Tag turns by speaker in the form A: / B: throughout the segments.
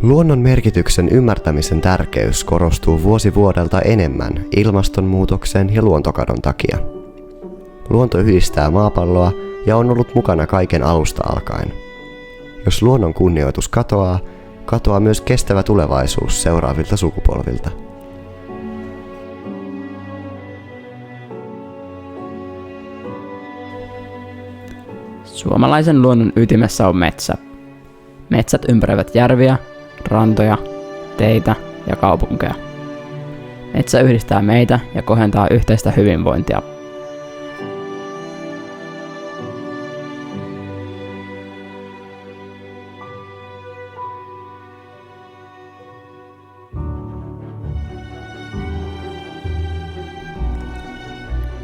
A: Luonnon merkityksen ymmärtämisen tärkeys korostuu vuosi vuodelta enemmän ilmastonmuutoksen ja luontokadon takia. Luonto yhdistää maapalloa ja on ollut mukana kaiken alusta alkaen. Jos luonnon kunnioitus katoaa, katoaa myös kestävä tulevaisuus seuraavilta sukupolvilta.
B: Suomalaisen luonnon ytimessä on metsä. Metsät ympäröivät järviä, rantoja, teitä ja kaupunkeja. Metsä yhdistää meitä ja kohentaa yhteistä hyvinvointia.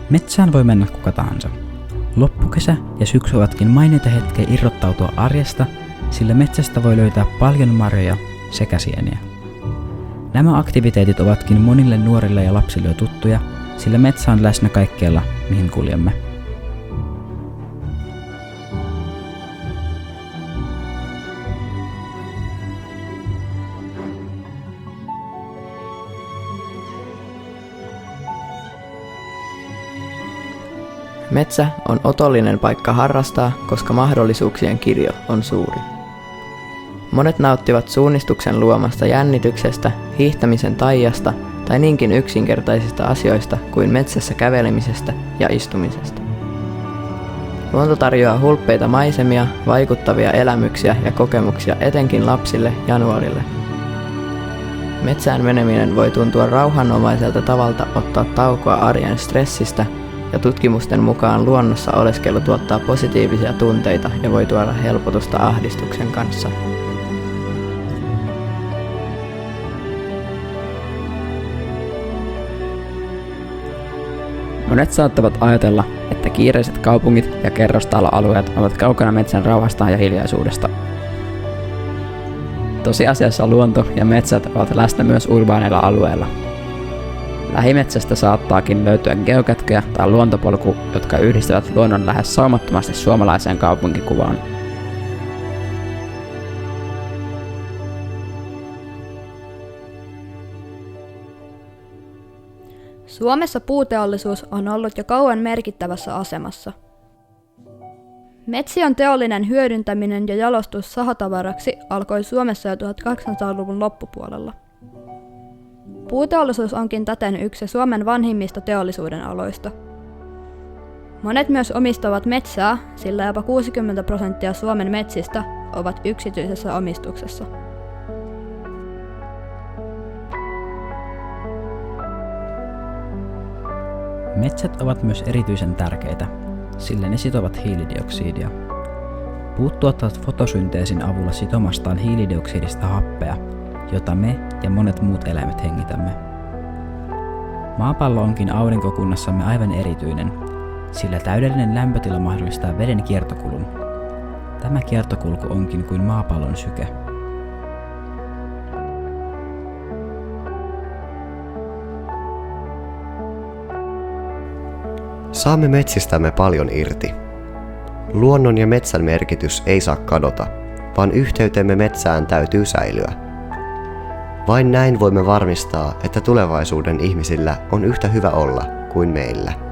C: Metsään voi mennä kuka tahansa. Loppukesä ja syksy ovatkin mainioita hetkiä irrottautua arjesta, sillä metsästä voi löytää paljon marjoja sekä sieniä. Nämä aktiviteetit ovatkin monille nuorille ja lapsille jo tuttuja, sillä metsä on läsnä kaikkialla, mihin kuljemme.
D: Metsä on otollinen paikka harrastaa, koska mahdollisuuksien kirjo on suuri. Monet nauttivat suunnistuksen luomasta jännityksestä, hiihtämisen taijasta tai niinkin yksinkertaisista asioista kuin metsässä kävelemisestä ja istumisesta. Luonto tarjoaa hulppeita maisemia, vaikuttavia elämyksiä ja kokemuksia etenkin lapsille ja nuorille. Metsään meneminen voi tuntua rauhanomaiselta tavalta ottaa taukoa arjen stressistä, ja tutkimusten mukaan luonnossa oleskelu tuottaa positiivisia tunteita ja voi tuoda helpotusta ahdistuksen kanssa.
B: Monet saattavat ajatella, että kiireiset kaupungit ja kerrostaloalueet ovat kaukana metsän rauhasta ja hiljaisuudesta. Tosiasiassa luonto ja metsät ovat läsnä myös urbaaneilla alueilla. Lähimetsästä saattaakin löytyä geokätköjä tai luontopolku, jotka yhdistävät luonnon lähes saumattomasti suomalaiseen kaupunkikuvaan.
E: Suomessa puuteollisuus on ollut jo kauan merkittävässä asemassa. Metsien teollinen hyödyntäminen ja jalostus sahatavaraksi alkoi Suomessa jo 1800-luvun loppupuolella. Puuteollisuus onkin täten yksi Suomen vanhimmista teollisuuden aloista. Monet myös omistavat metsää, sillä jopa 60% Suomen metsistä ovat yksityisessä omistuksessa.
C: Metsät ovat myös erityisen tärkeitä, sillä ne sitovat hiilidioksidia. Puut tuottavat fotosynteesin avulla sitomastaan hiilidioksidista happea, jota me ja monet muut eläimet hengitämme. Maapallo onkin aurinkokunnassamme aivan erityinen, sillä täydellinen lämpötila mahdollistaa veden kiertokulun. Tämä kiertokulku onkin kuin maapallon syke.
A: Saamme metsistämme paljon irti. Luonnon ja metsän merkitys ei saa kadota, vaan yhteytemme metsään täytyy säilyä. Vain näin voimme varmistaa, että tulevaisuuden ihmisillä on yhtä hyvä olla kuin meillä.